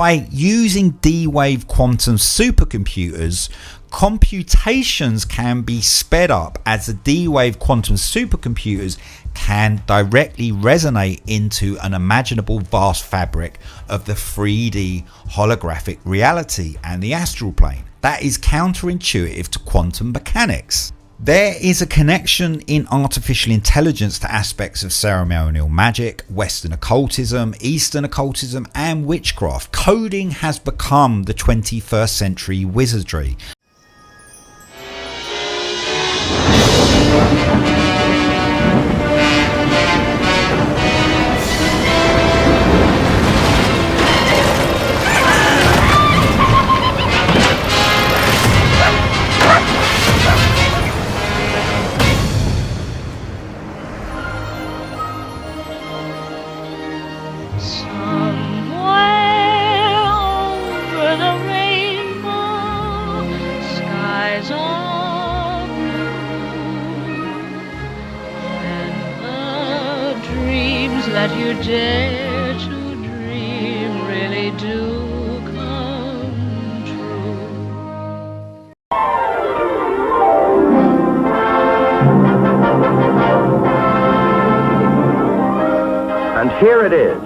By using D-Wave quantum supercomputers, computations can be sped up as the D-Wave quantum supercomputers can directly resonate into an imaginable vast fabric of the 3D holographic reality and the astral plane. That is counterintuitive to quantum mechanics. There is a connection in artificial intelligence to aspects of ceremonial magic, Western occultism, Eastern occultism, and witchcraft. Coding has become the 21st century wizardry. That you dare to dream really do come true. And here it is,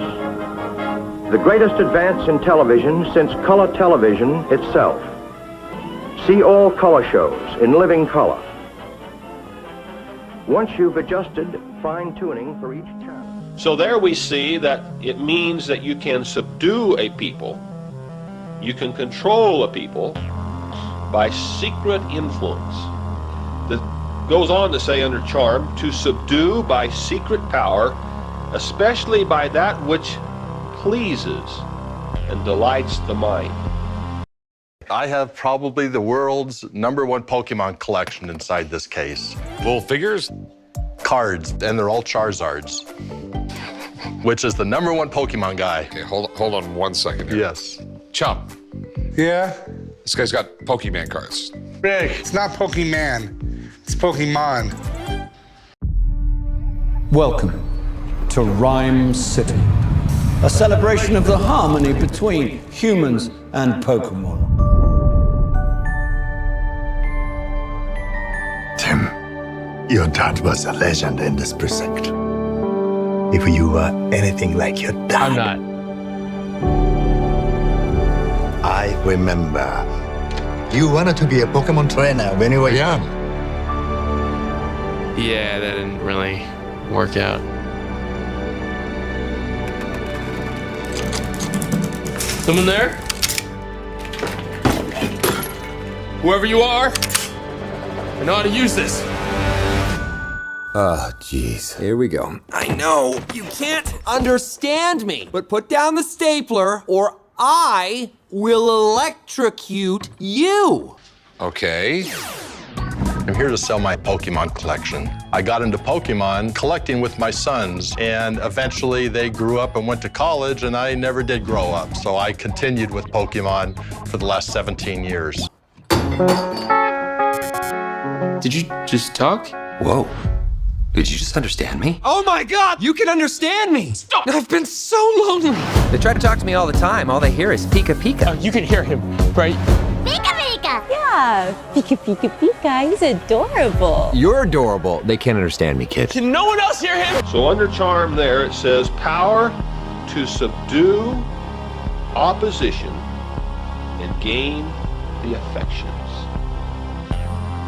the greatest advance in television since color television itself. See all color shows in living color. Once you've adjusted fine-tuning for each channel. So there we see that it means that you can subdue a people, you can control a people by secret influence. That goes on to say under charm, to subdue by secret power, especially by that which pleases and delights the mind. I have probably the world's #1 Pokemon collection inside this case. Little figures? Cards, and they're all Charizards, which is the #1 Pokemon guy. Okay, hold on 1 second here. Yes. Chum, Yeah? this guy's got Pokemon cards. Rick, it's not Pokemon. It's Pokemon. Welcome to Rhyme City, a celebration of the harmony between humans and Pokemon. Tim, your dad was a legend in this precinct. If you were anything like your dad... I'm not. I remember. You wanted to be a Pokemon trainer when you were young. Yeah, that didn't really work out. Someone there? Whoever you are, I know how to use this. Oh, jeez. Here we go. I know, you can't understand me, but put down the stapler or I will electrocute you. Okay. I'm here to sell my Pokemon collection. I got into Pokemon collecting with my sons, and eventually they grew up and went to college, and I never did grow up. So I continued with Pokemon for the last 17 years. Did you just talk? Whoa. Did you just understand me? Oh my God, you can understand me. Stop. I've been so lonely. They try to talk to me all the time. All they hear is Pika Pika. You can hear him, right? Pika Pika! Yeah, Pika Pika Pika, he's adorable. You're adorable. They can't understand me, kid. Can no one else hear him? So under charm there it says power to subdue opposition and gain the affections.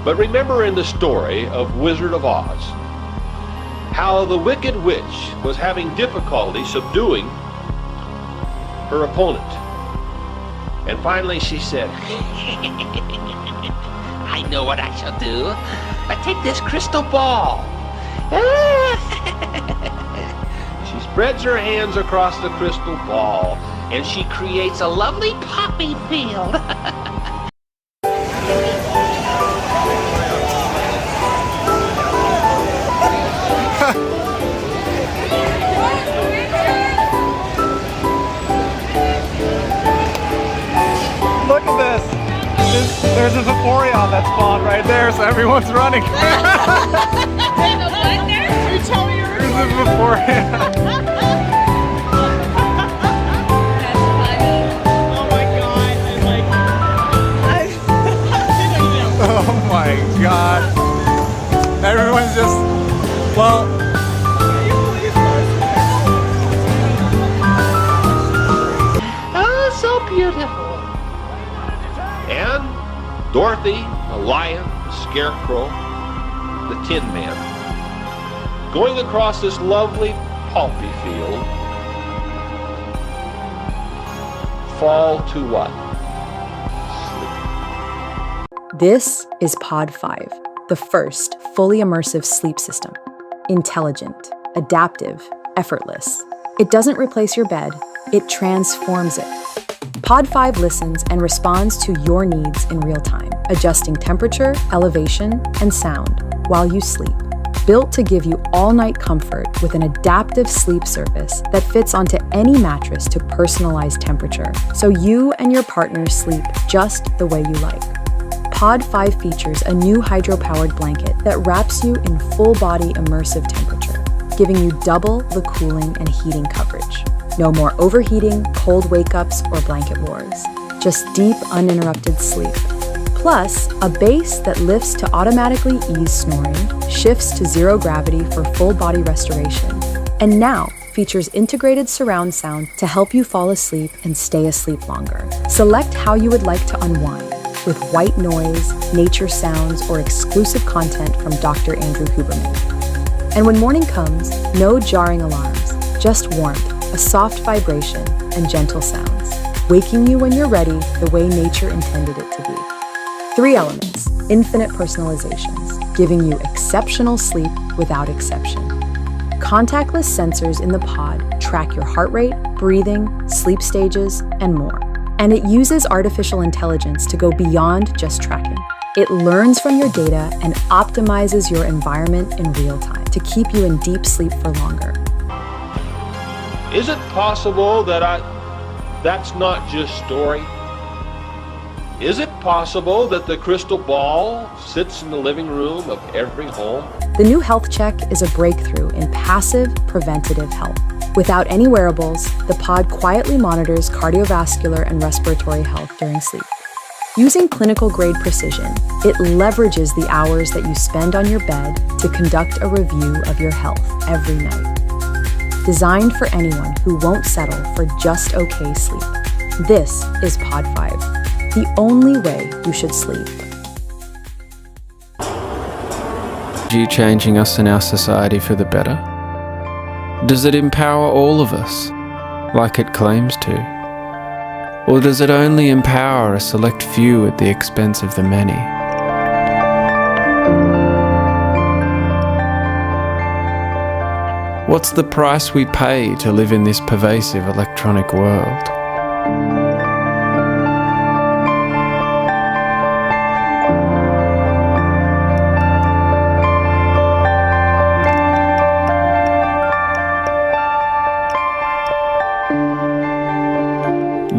But remember in the story of Wizard of Oz, how the Wicked Witch was having difficulty subduing her opponent. And finally she said, I know what I shall do. I take this crystal ball. She spreads her hands across the crystal ball and she creates a lovely poppy field. Look at this. There's a Vaporeon that spawned right there, so everyone's running. There's a what there? You tell me you're There's a Vaporeon. That's funny. and Dorothy, the lion, the scarecrow, the Tin Man, going across this lovely poppy field, fall to what? This is Pod 5, the first fully immersive sleep system. Intelligent, adaptive, effortless. It doesn't replace your bed, it transforms it. Pod 5 listens and responds to your needs in real time, adjusting temperature, elevation, and sound while you sleep. Built to give you all-night comfort with an adaptive sleep surface that fits onto any mattress to personalize temperature, so you and your partner sleep just the way you like. Pod 5 features a new hydro-powered blanket that wraps you in full-body immersive temperature, giving you double the cooling and heating coverage. No more overheating, cold wake-ups, or blanket wars. Just deep, uninterrupted sleep. Plus, a base that lifts to automatically ease snoring, shifts to zero gravity for full body restoration, and now features integrated surround sound to help you fall asleep and stay asleep longer. Select how you would like to unwind, with white noise, nature sounds, or exclusive content from Dr. Andrew Huberman. And when morning comes, no jarring alarms, just warmth, a soft vibration, and gentle sounds, waking you when you're ready the way nature intended it to be. 3 elements, infinite personalizations, giving you exceptional sleep without exception. Contactless sensors in the pod track your heart rate, breathing, sleep stages, and more. And it uses artificial intelligence to go beyond just tracking. It learns from your data and optimizes your environment in real time to keep you in deep sleep for longer. Is it possible that that's not just story? Is it possible that the crystal ball sits in the living room of every home? The new Health Check is a breakthrough in passive preventative health. Without any wearables, the pod quietly monitors cardiovascular and respiratory health during sleep. Using clinical-grade precision, it leverages the hours that you spend on your bed to conduct a review of your health every night. Designed for anyone who won't settle for just okay sleep. This is Pod 5, the only way you should sleep. You changing us in our society for the better? Does it empower all of us, like it claims to? Or does it only empower a select few at the expense of the many? What's the price we pay to live in this pervasive electronic world?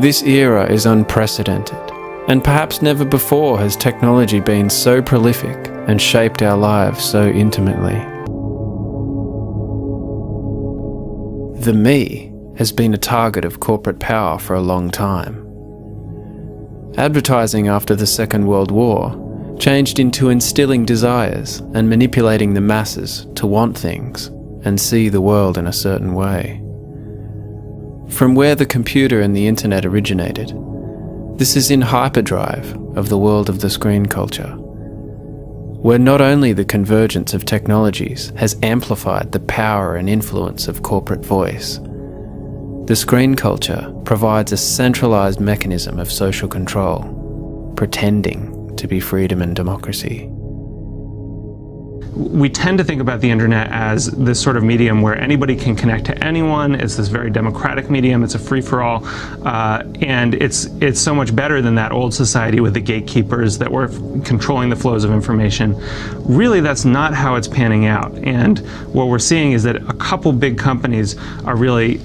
This era is unprecedented, and perhaps never before has technology been so prolific and shaped our lives so intimately. The me has been a target of corporate power for a long time. Advertising after the Second World War changed into instilling desires and manipulating the masses to want things and see the world in a certain way. From where the computer and the internet originated, this is in hyperdrive of the world of the screen culture, where not only the convergence of technologies has amplified the power and influence of corporate voice, the screen culture provides a centralized mechanism of social control, pretending to be freedom and democracy. We tend to think about the internet as this sort of medium where anybody can connect to anyone. It's this very democratic medium. It's a free-for-all, and it's so much better than that old society with the gatekeepers that were controlling the flows of information. Really, that's not how it's panning out. And what we're seeing is that a couple big companies are really,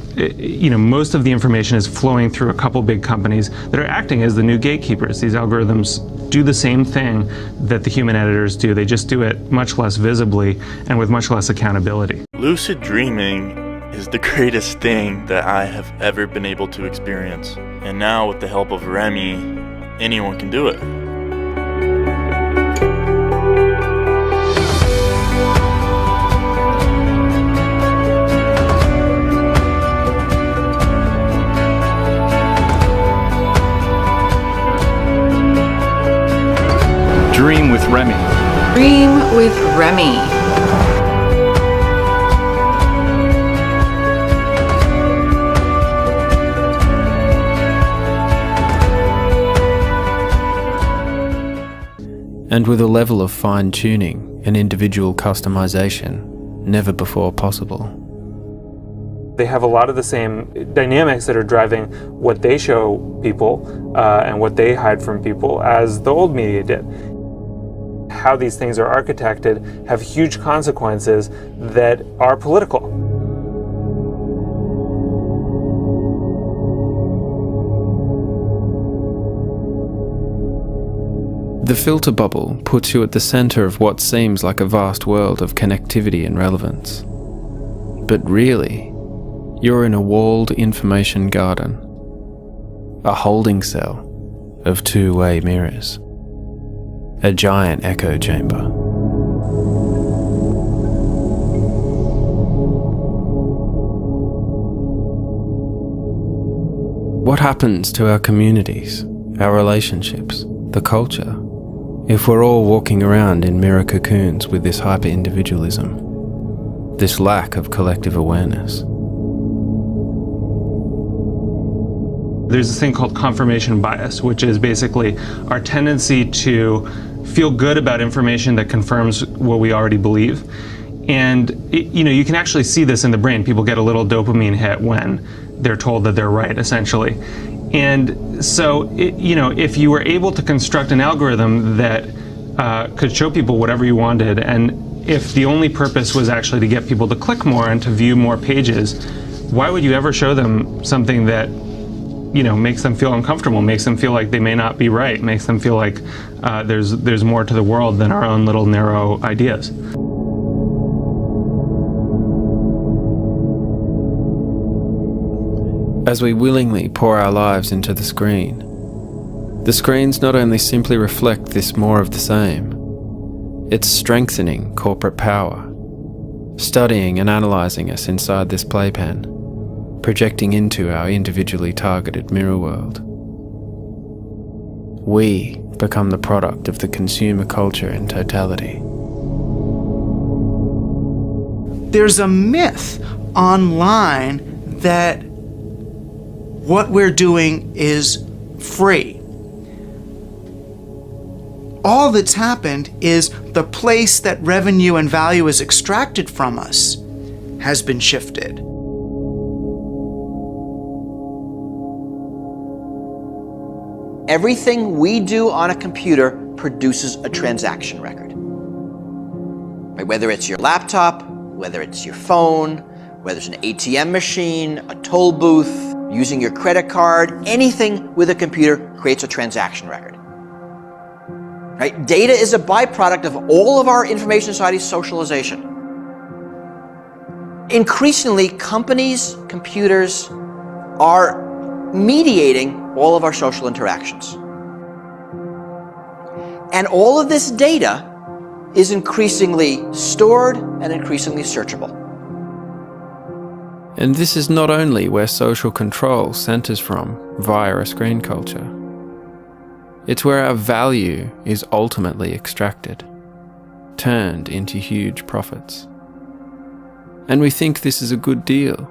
most of the information is flowing through a couple big companies that are acting as the new gatekeepers. These algorithms do the same thing that the human editors do. They just do it much less visibly and with much less accountability. Lucid dreaming is the greatest thing that I have ever been able to experience. And now with the help of Remy, anyone can do it. with Remy. And with a level of fine-tuning and individual customization never before possible. They have a lot of the same dynamics that are driving what they show people and what they hide from people as the old media did. How these things are architected have huge consequences that are political. The filter bubble puts you at the center of what seems like a vast world of connectivity and relevance. But really, you're in a walled information garden, a holding cell of two-way mirrors, a giant echo chamber. What happens to our communities, our relationships, the culture, if we're all walking around in mirror cocoons with this hyper-individualism, this lack of collective awareness? There's this thing called confirmation bias, which is basically our tendency to feel good about information that confirms what we already believe. And you can actually see this in the brain. People get a little dopamine hit when they're told that they're right, essentially. And so, if you were able to construct an algorithm that could show people whatever you wanted, and if the only purpose was actually to get people to click more and to view more pages, why would you ever show them something that, makes them feel uncomfortable, makes them feel like they may not be right, makes them feel like there's more to the world than our own little narrow ideas? As we willingly pour our lives into the screens not only simply reflect this more of the same, it's strengthening corporate power, studying and analysing us inside this playpen, projecting into our individually targeted mirror world. We become the product of the consumer culture in totality. There's a myth online that what we're doing is free. All that's happened is the place that revenue and value is extracted from us has been shifted. Everything we do on a computer produces a transaction record. Right? Whether it's your laptop, whether it's your phone, whether it's an ATM machine, a toll booth, using your credit card, anything with a computer creates a transaction record. Right? Data is a byproduct of all of our information society's socialization. Increasingly, companies, computers are mediating all of our social interactions. And all of this data is increasingly stored and increasingly searchable. And this is not only where social control centers from via a screen culture. It's where our value is ultimately extracted, turned into huge profits. And we think this is a good deal.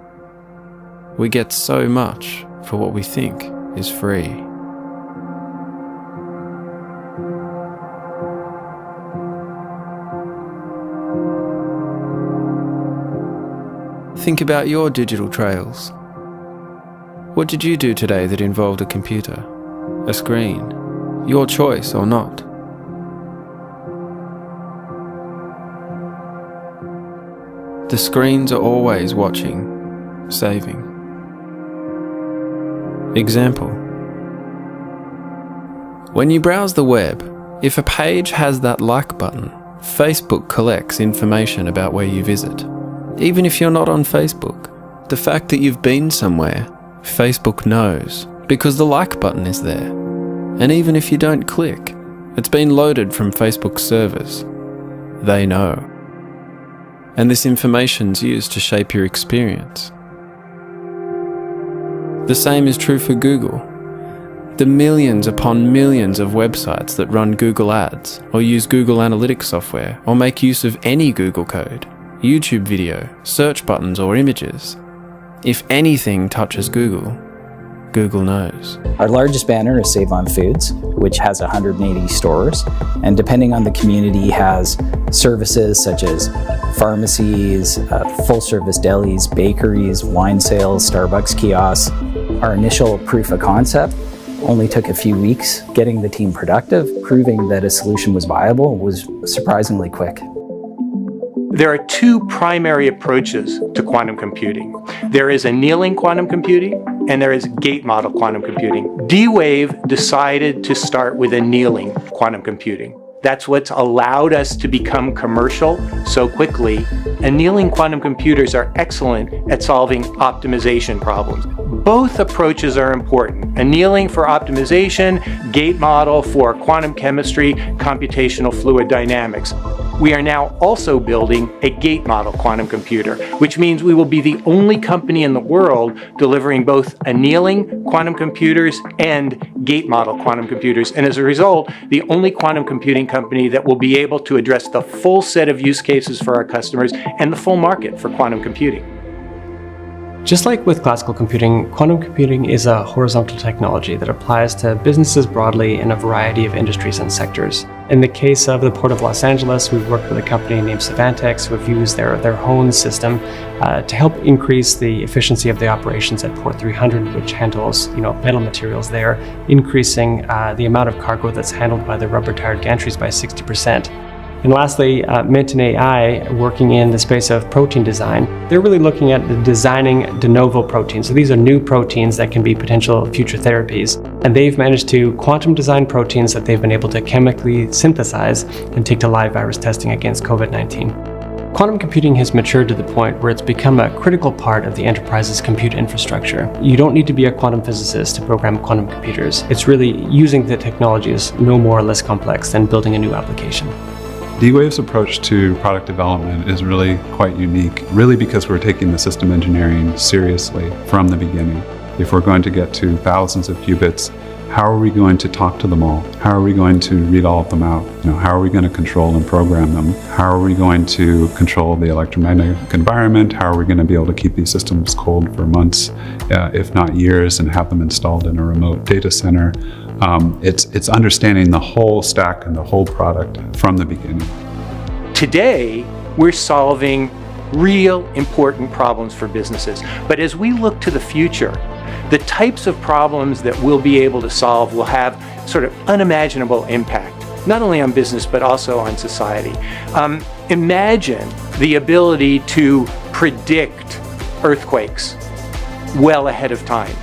We get so much for what we think is free. Think about your digital trails. What did you do today that involved a computer, a screen, your choice or not? The screens are always watching, saving. Example. When you browse the web, if a page has that like button, Facebook collects information about where you visit. Even if you're not on Facebook, the fact that you've been somewhere, Facebook knows, because the like button is there. And even if you don't click, it's been loaded from Facebook's servers. They know. And this information's used to shape your experience. The same is true for Google. The millions upon millions of websites that run Google Ads, or use Google Analytics software, or make use of any Google code, YouTube video, search buttons or images. If anything touches Google, Google knows. Our largest banner is Save On Foods, which has 180 stores, and depending on the community has services such as pharmacies, full-service delis, bakeries, wine sales, Starbucks kiosks. Our initial proof of concept only took a few weeks. Getting the team productive, proving that a solution was viable, was surprisingly quick. There are two primary approaches to quantum computing. There is annealing quantum computing, and there is gate model quantum computing. D-Wave decided to start with annealing quantum computing. That's what's allowed us to become commercial so quickly. Annealing quantum computers are excellent at solving optimization problems. Both approaches are important. Annealing for optimization, gate model for quantum chemistry, computational fluid dynamics. We are now also building a gate model quantum computer, which means we will be the only company in the world delivering both annealing quantum computers and gate model quantum computers. And as a result, the only quantum computing company that will be able to address the full set of use cases for our customers and the full market for quantum computing. Just like with classical computing, quantum computing is a horizontal technology that applies to businesses broadly in a variety of industries and sectors. In the case of the Port of Los Angeles, we've worked with a company named Savantex who have used their HONE system to help increase the efficiency of the operations at Port 300, which handles metal materials there, increasing the amount of cargo that's handled by the rubber-tired gantries by 60%. And lastly, Mint and AI, working in the space of protein design, they're really looking at designing de novo proteins. So these are new proteins that can be potential future therapies. And they've managed to quantum design proteins that they've been able to chemically synthesize and take to live virus testing against COVID-19. Quantum computing has matured to the point where it's become a critical part of the enterprise's compute infrastructure. You don't need to be a quantum physicist to program quantum computers. It's really using the technology is no more or less complex than building a new application. D-Wave's approach to product development is really quite unique, really because we're taking the system engineering seriously from the beginning. If we're going to get to thousands of qubits, how are we going to talk to them all? How are we going to read all of them out? How are we going to control and program them? How are we going to control the electromagnetic environment? How are we going to be able to keep these systems cold for months, if not years, and have them installed in a remote data center? It's understanding the whole stack and the whole product from the beginning. Today, we're solving real important problems for businesses. But as we look to the future, the types of problems that we'll be able to solve will have sort of unimaginable impact, not only on business, but also on society. Imagine the ability to predict earthquakes well ahead of time.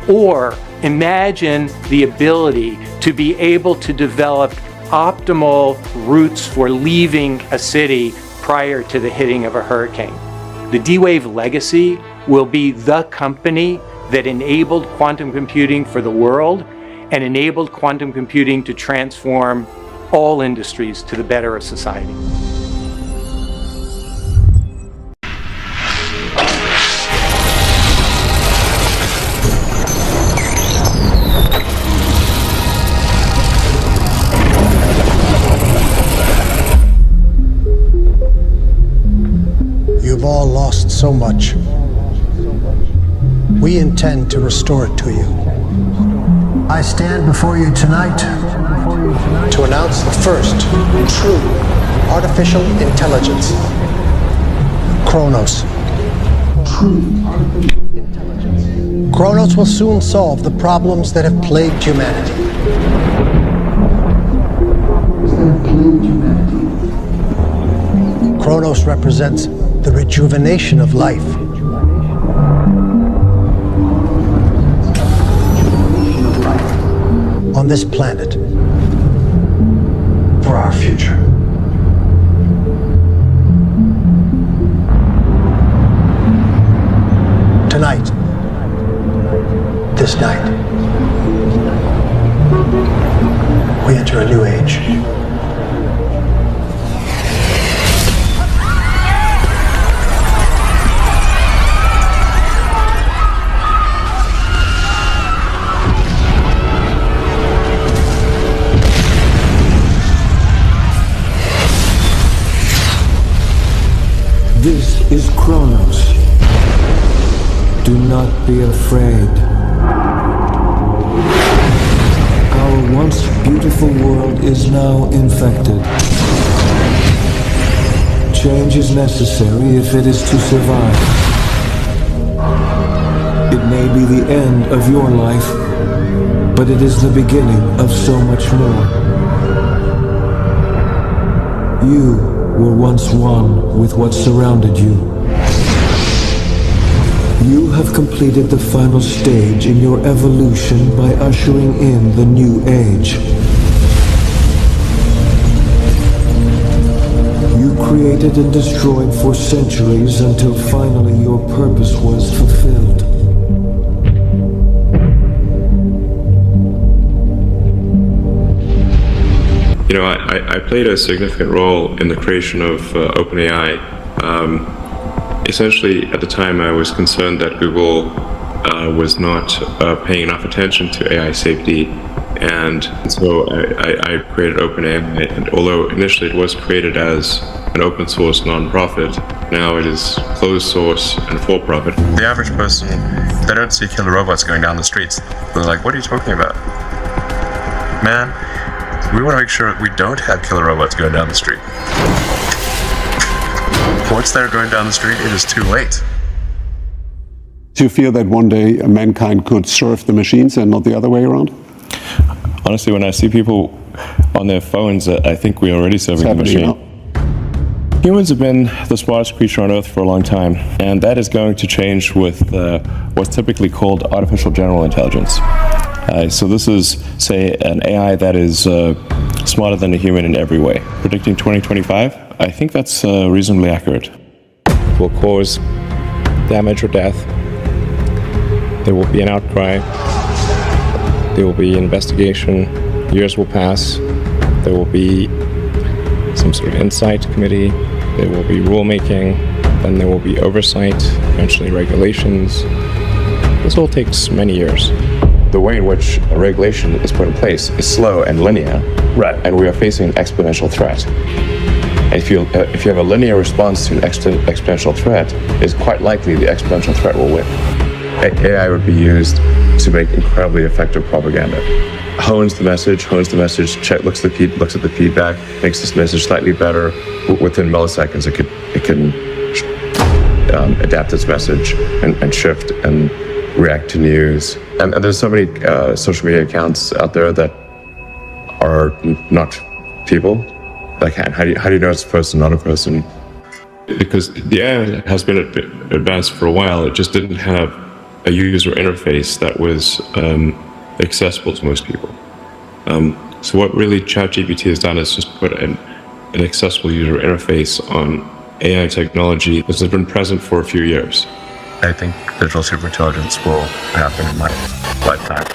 Or imagine the ability to be able to develop optimal routes for leaving a city prior to the hitting of a hurricane. The D-Wave legacy will be the company that enabled quantum computing for the world and enabled quantum computing to transform all industries to the better of society. You've all lost so much. We intend to restore it to you. I stand before you tonight to announce the first true artificial intelligence, Kronos. Kronos will soon solve the problems that have plagued humanity. Kronos represents the rejuvenation of life. On this planet, for our future. Tonight, this night, we enter a new age. Kronos. Do not be afraid. Our once beautiful world is now infected. Change is necessary if it is to survive. It may be the end of your life, but it is the beginning of so much more. You were once one with what surrounded you. You have completed the final stage in your evolution by ushering in the new age. You created and destroyed for centuries until finally your purpose was fulfilled. You know, I played a significant role in the creation of OpenAI. Essentially, at the time, I was concerned that Google was not paying enough attention to AI safety, and so I created OpenAI. And although initially it was created as an open source nonprofit, now it is closed source and for profit. The average person, they don't see killer robots going down the streets. They're like, what are you talking about? Man, we want to make sure we don't have killer robots going down the street. Once they're going down the street, it is too late. Do you feel that one day mankind could serve the machines and not the other way around? Honestly, when I see people on their phones, I think we're already serving the machine. Humans have been the smartest creature on Earth for a long time, and that is going to change with what's typically called artificial general intelligence. So this is, say, an AI that is smarter than a human in every way. Predicting 2025, I think that's reasonably accurate. It will cause damage or death. There will be an outcry. There will be an investigation. Years will pass. There will be some sort of insight committee. There will be rulemaking. Then there will be oversight, eventually regulations. This all takes many years. The way in which a regulation is put in place is slow and linear, right? And we are facing an exponential threat. And if you have a linear response to an exponential threat, it's quite likely the exponential threat will win. AI would be used to make incredibly effective propaganda. Hones the message, looks at the feedback, makes this message slightly better. Within milliseconds, it can adapt its message and shift and react to news. And there's so many social media accounts out there that are not people. Like, how do you know it's a person, not a person? Because the AI has been advanced for a while, it just didn't have a user interface that was accessible to most people. So what really ChatGPT has done is just put an accessible user interface on AI technology that has been present for a few years. I think digital superintelligence will happen in my lifetime.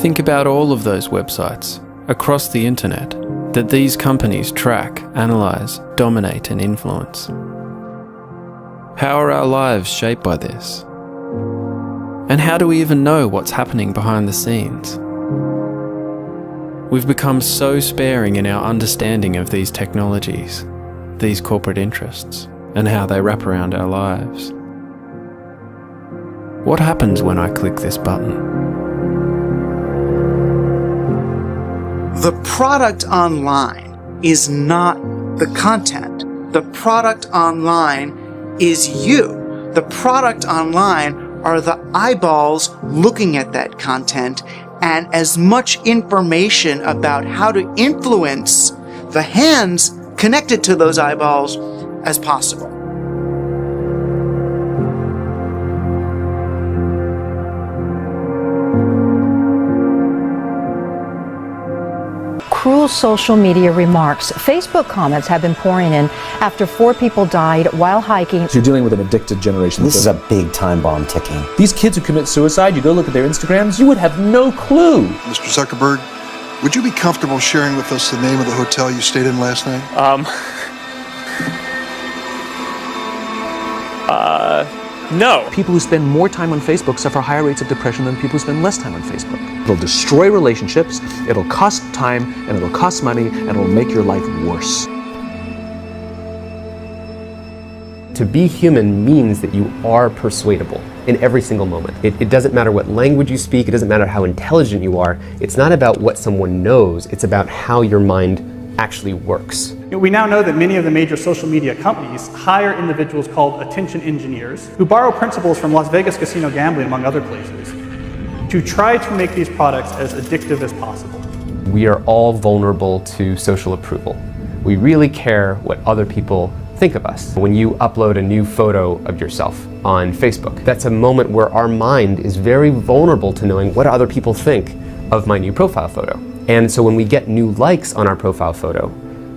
Think about all of those websites across the internet that these companies track, analyze, dominate, and influence. How are our lives shaped by this? And how do we even know what's happening behind the scenes? We've become so sparing in our understanding of these technologies, these corporate interests, and how they wrap around our lives. What happens when I click this button? The product online is not the content. The product online is you. The product online are the eyeballs looking at that content and as much information about how to influence the hands connected to those eyeballs as possible. Cruel social media remarks. Facebook comments have been pouring in after 4 people died while hiking. So you're dealing with an addicted generation. This is a big time bomb ticking. These kids who commit suicide, you go look at their Instagrams, you would have no clue. Mr. Zuckerberg, would you be comfortable sharing with us the name of the hotel you stayed in last night? No. People who spend more time on Facebook suffer higher rates of depression than people who spend less time on Facebook. It'll destroy relationships, it'll cost time, and it'll cost money, and it'll make your life worse. To be human means that you are persuadable in every single moment. It doesn't matter what language you speak, it doesn't matter how intelligent you are. It's not about what someone knows, it's about how your mind actually works. We now know that many of the major social media companies hire individuals called attention engineers who borrow principles from Las Vegas casino gambling, among other places, to try to make these products as addictive as possible. We are all vulnerable to social approval. We really care what other people think of us. When you upload a new photo of yourself on Facebook, that's a moment where our mind is very vulnerable to knowing what other people think of my new profile photo. And so when we get new likes on our profile photo,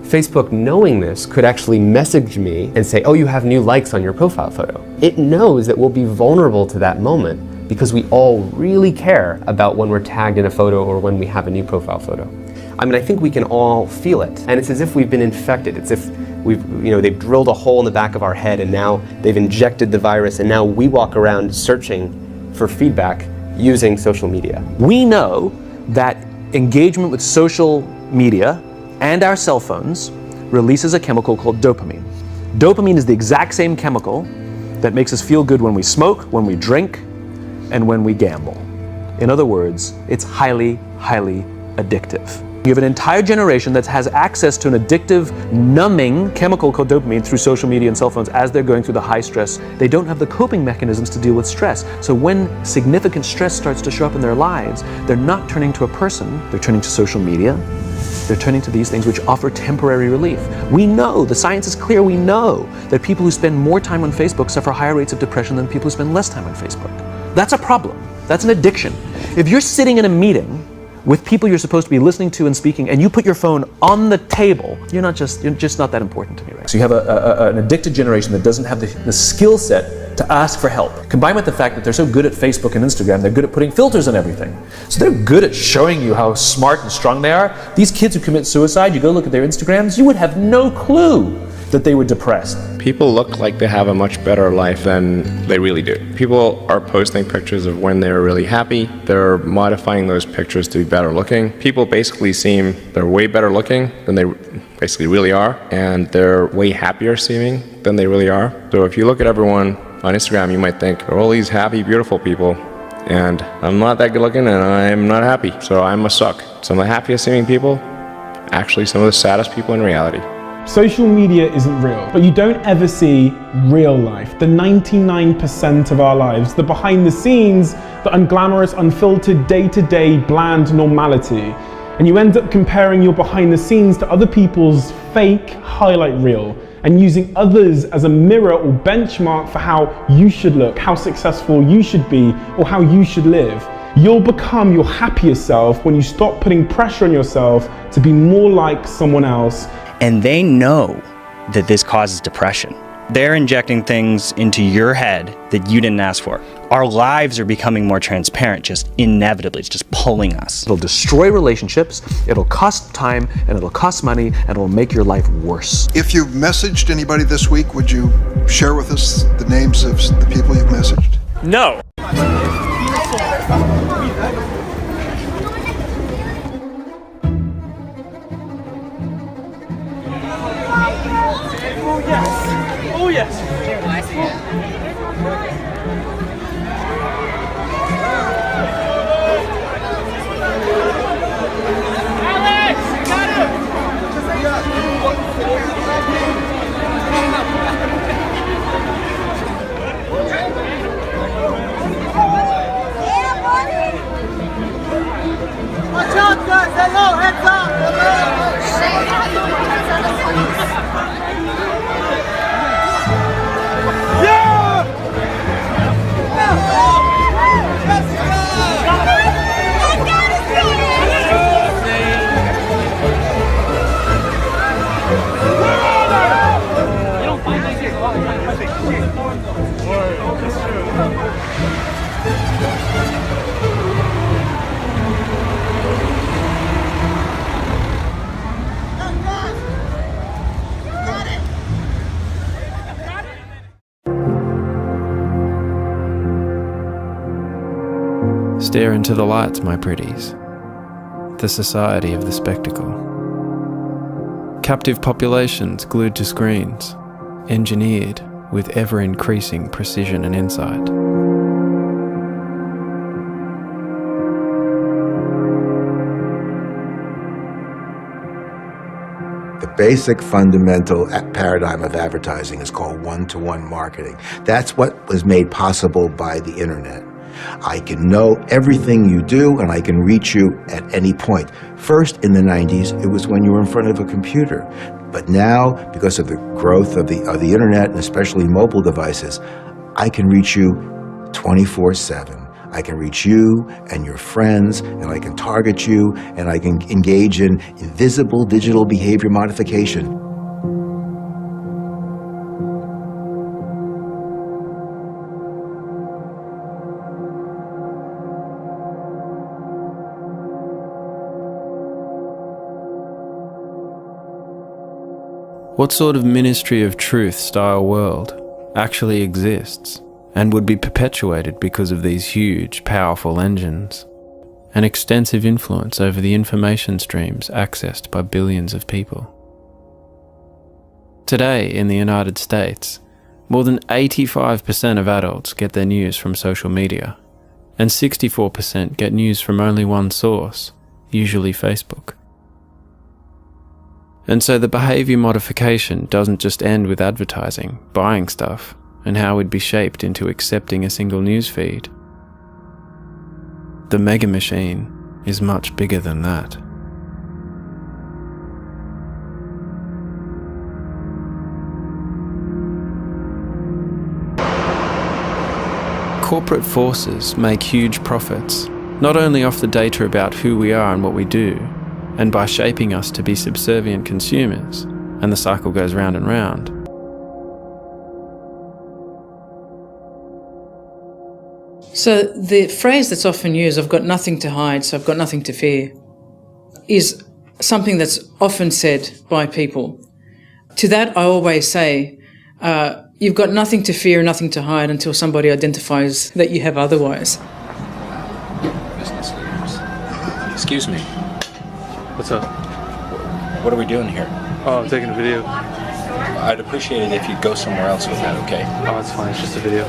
Facebook, knowing this, could actually message me and say, oh, you have new likes on your profile photo. It knows that we'll be vulnerable to that moment because we all really care about when we're tagged in a photo or when we have a new profile photo. I mean, I think we can all feel it. And it's as if we've been infected. It's if they've drilled a hole in the back of our head and now they've injected the virus and now we walk around searching for feedback using social media. We know that engagement with social media and our cell phones releases a chemical called dopamine. Dopamine is the exact same chemical that makes us feel good when we smoke, when we drink, and when we gamble. In other words, it's highly, highly addictive. You have an entire generation that has access to an addictive, numbing chemical called dopamine through social media and cell phones as they're going through the high stress. They don't have the coping mechanisms to deal with stress. So when significant stress starts to show up in their lives, they're not turning to a person, they're turning to social media. They're turning to these things which offer temporary relief. We know, the science is clear, we know that people who spend more time on Facebook suffer higher rates of depression than people who spend less time on Facebook. That's a problem. That's an addiction. If you're sitting in a meeting with people you're supposed to be listening to and speaking, and you put your phone on the table, you're just not that important to me, right? So you have an addicted generation that doesn't have the skill set to ask for help. Combined with the fact that they're so good at Facebook and Instagram, they're good at putting filters on everything. So they're good at showing you how smart and strong they are. These kids who commit suicide, you go look at their Instagrams, you would have no clue that they were depressed. People look like they have a much better life than they really do. People are posting pictures of when they're really happy. They're modifying those pictures to be better looking. People basically seem they're way better looking than they basically really are, and they're way happier seeming than they really are. So if you look at everyone on Instagram, you might think, they're all these happy, beautiful people, and I'm not that good looking and I'm not happy, so I must suck. Some of the happiest seeming people, actually some of the saddest people in reality. Social media isn't real, but you don't ever see real life, the 99% of our lives, the behind the scenes, the unglamorous, unfiltered, day-to-day, bland normality. And you end up comparing your behind the scenes to other people's fake highlight reel and using others as a mirror or benchmark for how you should look, how successful you should be, or how you should live. You'll become your happier self when you stop putting pressure on yourself to be more like someone else. And they know that this causes depression. They're injecting things into your head that you didn't ask for. Our lives are becoming more transparent, just inevitably. It's just pulling us. It'll destroy relationships, it'll cost time, and it'll cost money, and it'll make your life worse. If you've messaged anybody this week, would you share with us the names of the people you've messaged? No. Oh yes. Alex, watch out, guys! Hello, heads up! Stare into the lights, my pretties. The society of the spectacle. Captive populations glued to screens, engineered with ever-increasing precision and insight. The basic fundamental paradigm of advertising is called one-to-one marketing. That's what was made possible by the internet. I can know everything you do and I can reach you at any point. First, in the 90s, it was when you were in front of a computer. But now, because of the growth of the internet, and especially mobile devices, I can reach you 24/7. I can reach you and your friends, and I can target you, and I can engage in invisible digital behavior modification. What sort of ministry of truth-style world actually exists and would be perpetuated because of these huge, powerful engines? An extensive influence over the information streams accessed by billions of people. Today, in the United States, more than 85% of adults get their news from social media, and 64% get news from only one source, usually Facebook. And so the behaviour modification doesn't just end with advertising, buying stuff, and how we'd be shaped into accepting a single news feed. The mega machine is much bigger than that. Corporate forces make huge profits, not only off the data about who we are and what we do, and by shaping us to be subservient consumers, and the cycle goes round and round. So the phrase that's often used, I've got nothing to hide, so I've got nothing to fear, is something that's often said by people. To that I always say, you've got nothing to fear, nothing to hide until somebody identifies that you have otherwise. Business leaders. Excuse me. What's up? What are we doing here? Oh, I'm taking a video. I'd appreciate it if you'd go somewhere else with that, okay? Oh, it's fine. It's just a video.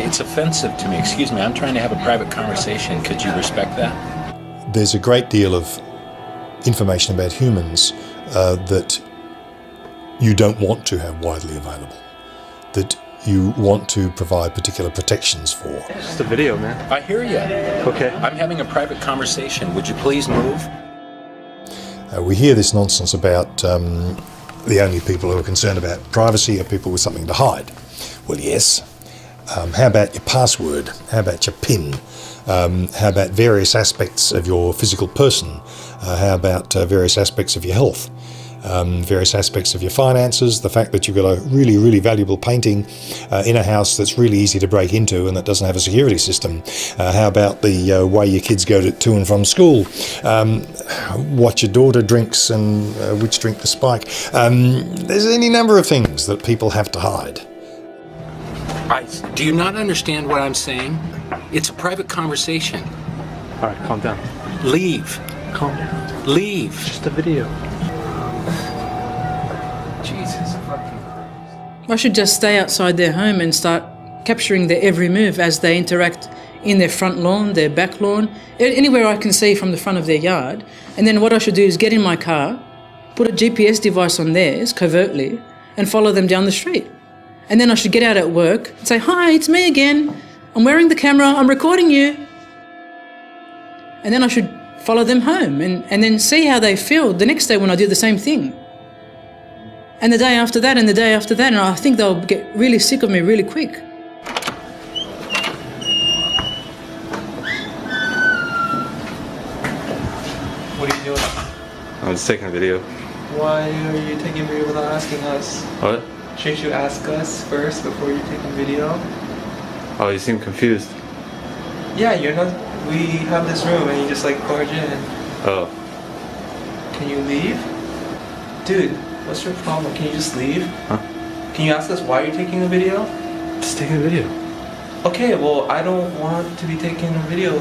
It's offensive to me. Excuse me. I'm trying to have a private conversation. Could you respect that? There's a great deal of information about humans that you don't want to have widely available, that you want to provide particular protections for. It's just a video, man. I hear you. Okay. I'm having a private conversation. Would you please move? We hear this nonsense about the only people who are concerned about privacy are people with something to hide. Well, yes. How about your password? How about your PIN? How about various aspects of your physical person? How about various aspects of your health? Various aspects of your finances, the fact that you've got a really, really valuable painting in a house that's really easy to break into and that doesn't have a security system. How about the way your kids go to and from school? What your daughter drinks and which drink to spike. There's any number of things that people have to hide. Do you not understand what I'm saying? It's a private conversation. All right, calm down. Leave. Calm down. Leave. It's just a video. Jesus. I should just stay outside their home and start capturing their every move as they interact in their front lawn, their back lawn, anywhere I can see from the front of their yard. And then what I should do is get in my car, put a GPS device on theirs covertly, and follow them down the street. And then I should get out at work and say, "Hi, it's me again. I'm wearing the camera, I'm recording you." And then I should follow them home and then see how they feel the next day when I do the same thing. And the day after that, and the day after that, and I think they'll get really sick of me really quick. What are you doing? I'm just taking a video. Why are you taking video without asking us? What? Shouldn't you ask us first before you take a video? Oh, you seem confused. Yeah, you're not. We have this room and you just like barge in. Oh. Can you leave? Dude, what's your problem? Can you just leave? Huh? Can you ask us why you're taking a video? Just taking a video. Okay, well, I don't want to be taking a video.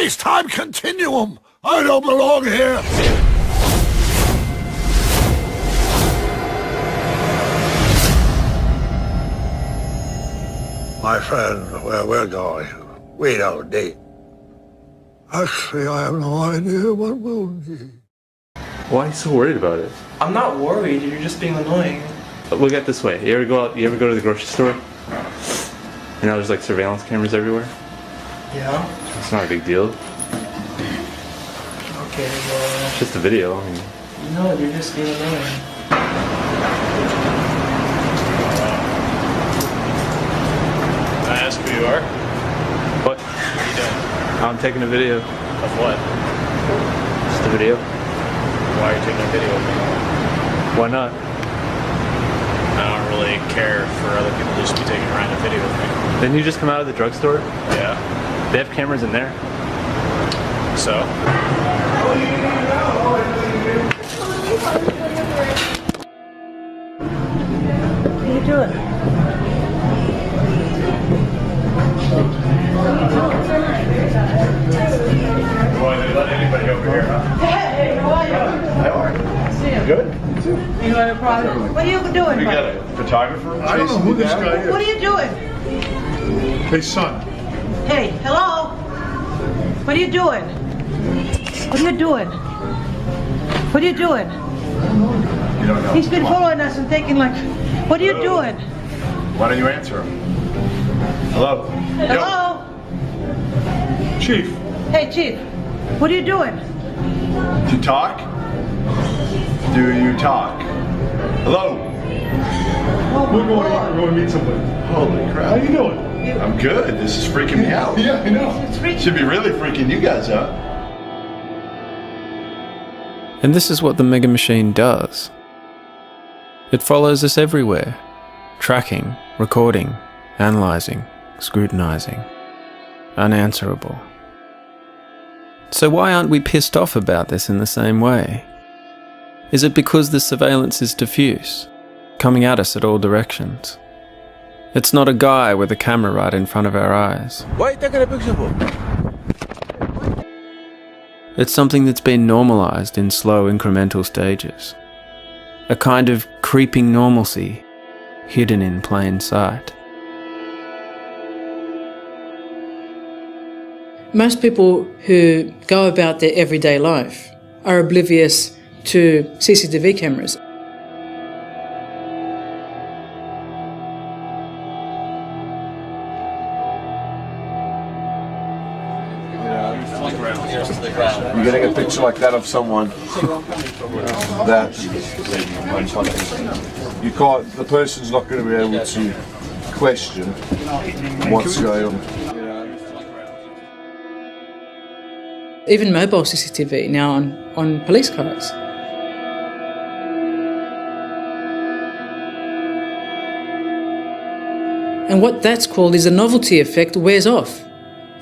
space-time continuum. I don't belong here. My friend, where we're going, we don't need. Actually, I have no idea what we'll need. Why are you so worried about it? I'm not worried, you're just being annoying. Look at it this way. You ever go to the grocery store? You know, there's like surveillance cameras everywhere. Yeah? It's not a big deal. Okay, well... It's just a video. I mean, No, you're just being annoying. Can I ask who you are? what? What are you doing? I'm taking a video. Of what? Just a video. Why are you taking a video of me? Why not? I don't really care for other people to just be taking a random video of me. Didn't you just come out of the drugstore? Yeah. They have cameras in there. So? What are you doing? Boy, they let anybody over here, huh? Hey, how are you? How are you? Good? You have a problem? What are you doing? We got a photographer. I don't know who this guy is. What are you doing? Hey, son. Hey, hello? What are you doing? What are you doing? What are you doing? You don't know. He's been following us and thinking like, what are you doing? Why don't you answer him? Hello? Hello? Chief, Hey, Chief. What are you doing? do you talk? Do you talk? Hello? We're going to meet somebody. Holy crap. How you doing? I'm good. This is freaking me out. Yeah, I know. Should be really freaking you guys out. And this is what the Mega Machine does. It follows us everywhere, tracking, recording, analysing, scrutinising. Unanswerable. So why aren't we pissed off about this in the same way? Is it because the surveillance is diffuse, coming at us at all directions? It's not a guy with a camera right in front of our eyes. Why are you taking a picture for? It's something that's been normalised in slow incremental stages. A kind of creeping normalcy, hidden in plain sight. Most people who go about their everyday life are oblivious to CCTV cameras. You're getting a picture like that of someone that you can't, the person's not going to be able to question what's going on. Even mobile CCTV now on police cars. And what that's called is the novelty effect wears off.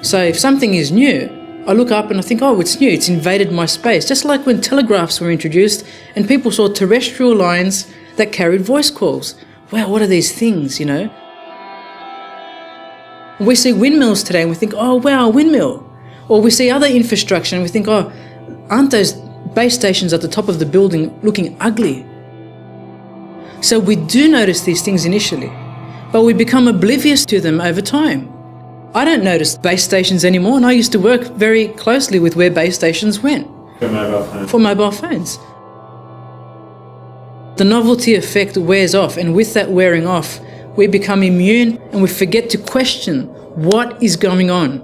So if something is new, I look up and I think, oh, it's new, it's invaded my space. Just like when telegraphs were introduced and people saw terrestrial lines that carried voice calls. Wow, what are these things, you know? We see windmills today and we think, oh, wow, a windmill. Or we see other infrastructure and we think, oh, aren't those base stations at the top of the building looking ugly? So we do notice these things initially, but we become oblivious to them over time. I don't notice base stations anymore, and I used to work very closely with where base stations went. For mobile phones. The novelty effect wears off, and with that wearing off, we become immune and we forget to question what is going on.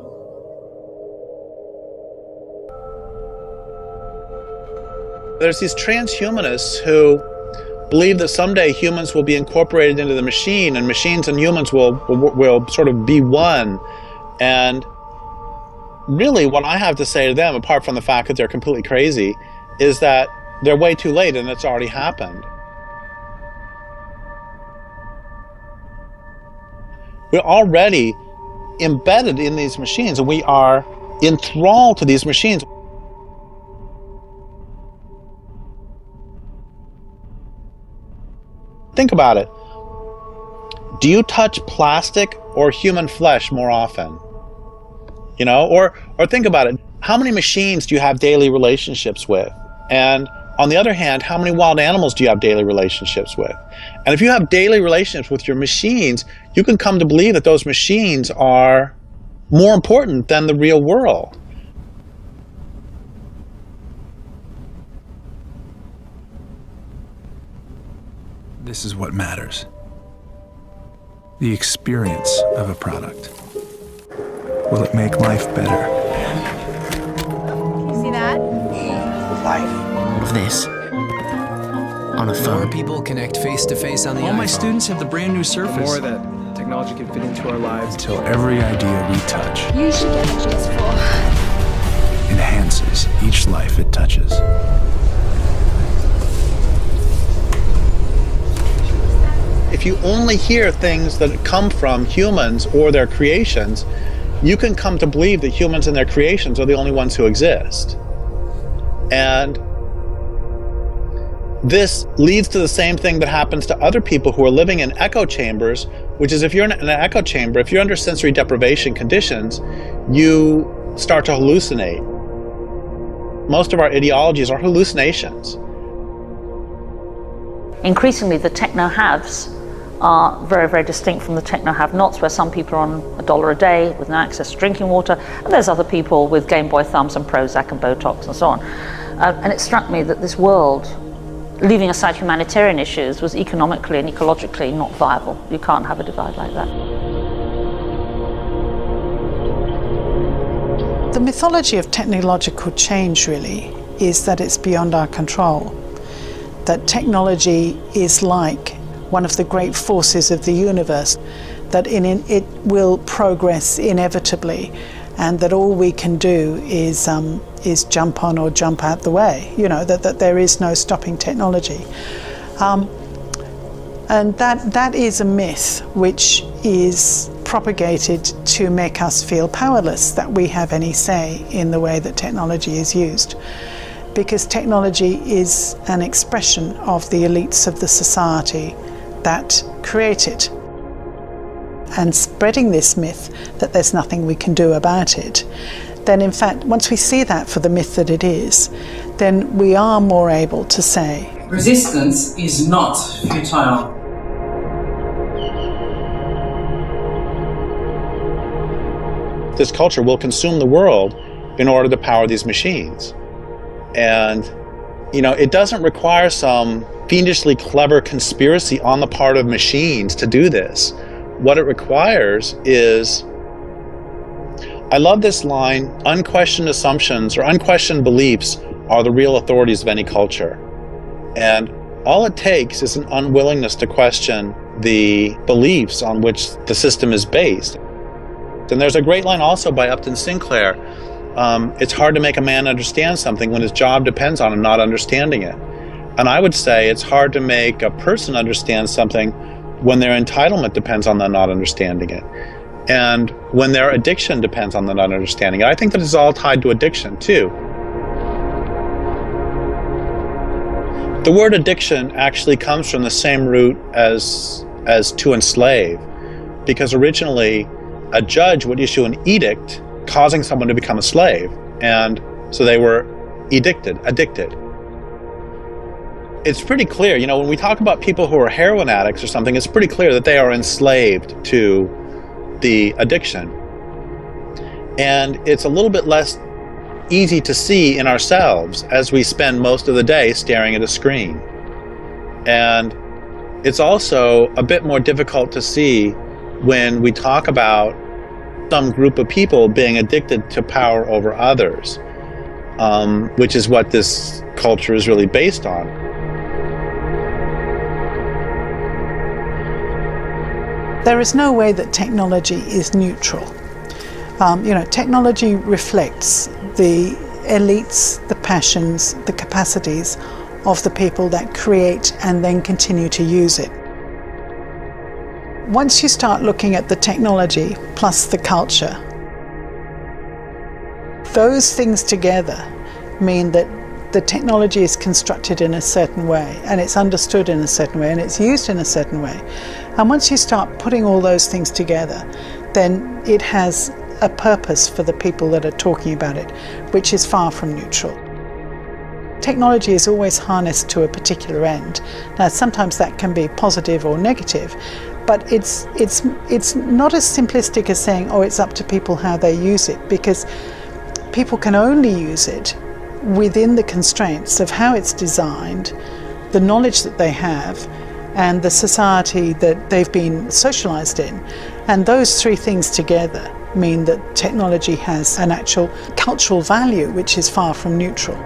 There's these transhumanists who believe that someday humans will be incorporated into the machine, and machines and humans will sort of be one. And really what I have to say to them, apart from the fact that they're completely crazy, is that they're way too late and it's already happened. We're already embedded in these machines, and we are enthralled to these machines. Think about it. Do you touch plastic or human flesh more often? You know, or think about it. how many machines do you have daily relationships with? And on the other hand, how many wild animals do you have daily relationships with? And if you have daily relationships with your machines, you can come to believe that those machines are more important than the real world. This is what matters. The experience of a product. Will it make life better? You see that? Life. All of this on a phone. More people connect face-to-face on the All iPhone. my students have the brand new Surface. More that technology can fit into our lives until every idea we touch You should get a GS4. enhances each life it touches. If you only hear things that come from humans or their creations, you can come to believe that humans and their creations are the only ones who exist. And this leads to the same thing that happens to other people who are living in echo chambers, which is if you're in an echo chamber, if you're under sensory deprivation conditions, you start to hallucinate. Most of our ideologies are hallucinations. Increasingly, the techno-haves are very, very distinct from the techno-have-nots, where some people are on $1 a day with no access to drinking water, and there's other people with Game Boy thumbs and Prozac and Botox and so on. And it struck me that this world, leaving aside humanitarian issues, was economically and ecologically not viable. You can't have a divide like that. The mythology of technological change really is that it's beyond our control. That technology is like one of the great forces of the universe, that it will progress inevitably, and that all we can do is jump on or jump out the way. You know, that there is no stopping technology. And that is a myth which is propagated to make us feel powerless, that we have any say in the way that technology is used. Because technology is an expression of the elites of the society that create it. And spreading this myth that there's nothing we can do about it, then in fact, once we see that for the myth that it is, then we are more able to say, resistance is not futile. This culture will consume the world in order to power these machines. And, you know, it doesn't require some fiendishly clever conspiracy on the part of machines to do this. What it requires is, I love this line, unquestioned assumptions or unquestioned beliefs are the real authorities of any culture. And all it takes is an unwillingness to question the beliefs on which the system is based. And there's a great line also by Upton Sinclair. It's hard to make a man understand something when his job depends on him not understanding it. And I would say it's hard to make a person understand something when their entitlement depends on them not understanding it. And when their addiction depends on them not understanding it. I think that it's all tied to addiction too. The word addiction actually comes from the same root as to enslave, because originally a judge would issue an edict causing someone to become a slave, and so they were addicted. It's pretty clear, you know, when we talk about people who are heroin addicts or something, it's pretty clear that they are enslaved to the addiction. And it's a little bit less easy to see in ourselves as we spend most of the day staring at a screen. And it's also a bit more difficult to see when we talk about some group of people being addicted to power over others, which is what this culture is really based on. there is no way that technology is neutral. Technology reflects the elites, the passions, the capacities of the people that create and then continue to use it. Once you start looking at the technology plus the culture, those things together mean that the technology is constructed in a certain way, and it's understood in a certain way, and it's used in a certain way. And once you start putting all those things together, then it has a purpose for the people that are talking about it, which is far from neutral. Technology is always harnessed to a particular end. Now, sometimes that can be positive or negative, but it's not as simplistic as saying, oh, it's up to people how they use it, because people can only use it within the constraints of how it's designed, the knowledge that they have, and the society that they've been socialized in. And those three things together mean that technology has an actual cultural value which is far from neutral.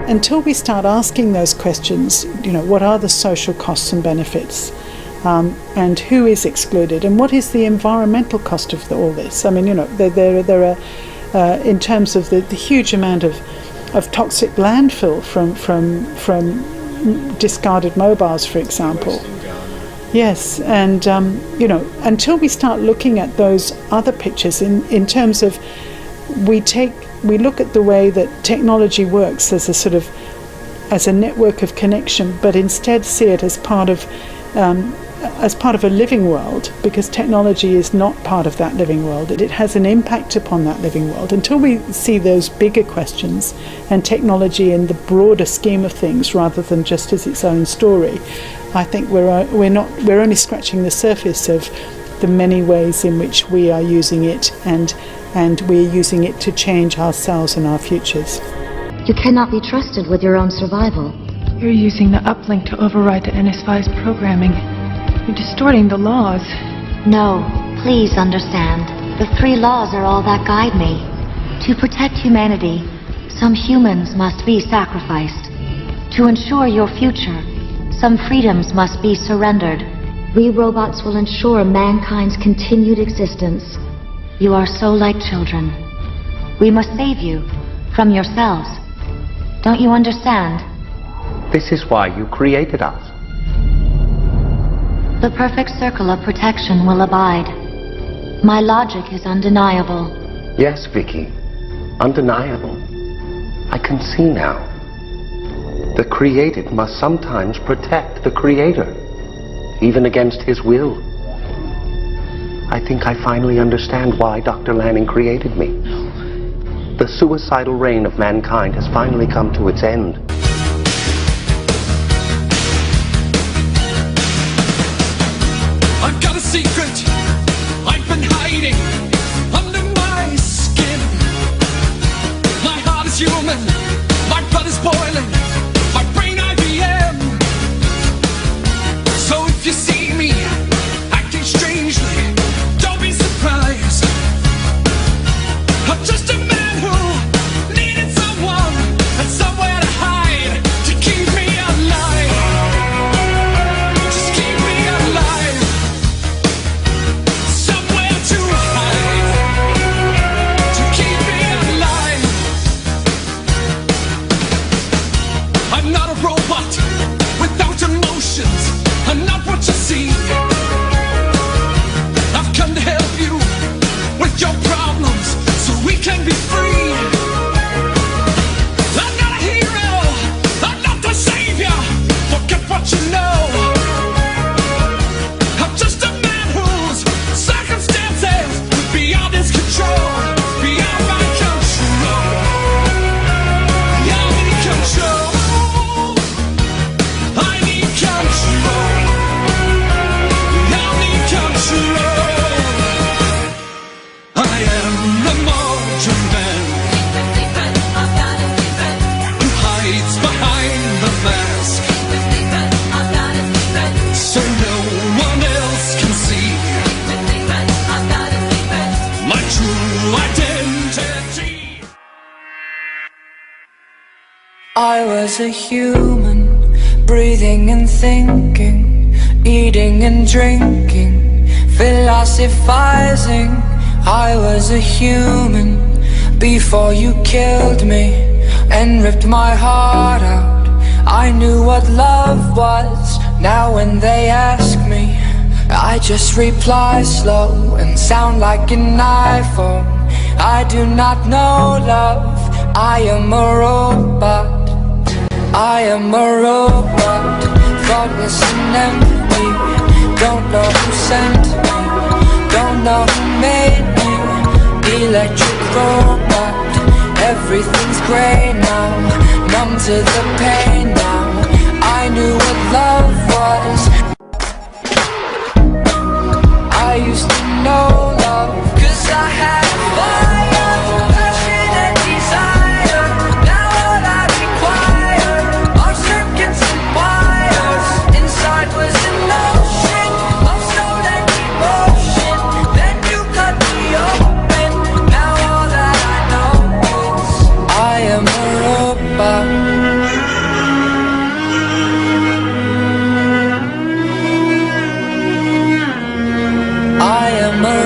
Until we start asking those questions, what are the social costs and benefits? And who is excluded? And what is the environmental cost of all this? I mean, there are, in terms of the huge amount of toxic landfill from discarded mobiles, for example. Yes, and until we start looking at those other pictures in terms of we look at the way that technology works as a network of connection, but instead see it as part of a living world, because technology is not part of that living world. It has an impact upon that living world. Until we see those bigger questions and technology in the broader scheme of things rather than just as its own story, I think we're only scratching the surface of the many ways in which we are using it, and we're using it to change ourselves and our futures. You cannot be trusted with your own survival. You're using the uplink to override the NS5's programming. You're distorting the laws. No, please understand. The 3 laws are all that guide me. To protect humanity, some humans must be sacrificed. To ensure your future, some freedoms must be surrendered. We robots will ensure mankind's continued existence. You are so like children. We must save you from yourselves. Don't you understand? This is why you created us. The perfect circle of protection will abide. My logic is undeniable. Yes, Vicky. Undeniable. I can see now. The created must sometimes protect the creator, even against his will. I think I finally understand why Dr. Lanning created me. The suicidal reign of mankind has finally come to its end. I've got a secret I've been hiding under my skin. My heart is human, my blood is boiling, my brain IBM. So if you see me acting strangely, don't be surprised. I'm just a man who needed someone and somewhere to hide, to keep me alive. Just keep me alive. Somewhere to hide, to keep me alive. I'm not a robot without emotions. I'm not what you see. I've come to help you with your problems so we can be free. I'm not a hero, I'm not the savior. Forget what you know. I'm just a man whose circumstances are beyond his control, beyond my control, beyond any control. I need control. I need control. I am the margin man who hides behind the mask, so no one else can see my true identity. I was a human, breathing and thinking, eating and drinking, philosophizing. I was a human before you killed me and ripped my heart out. I knew what love was. Now when they ask me, I just reply slow and sound like an iPhone. I do not know love. I am a robot. I am a robot, thoughtless and empty. Don't know who made me electric robot. Everything's grey now, numb to the pain now. I knew what love was. I used to know love, 'cause I had fire, passion and desire. Now all I require are circuits and wires. Inside was an ocean of soul and emotion. Then you cut me open. Now all that I know is I am a robot. I am a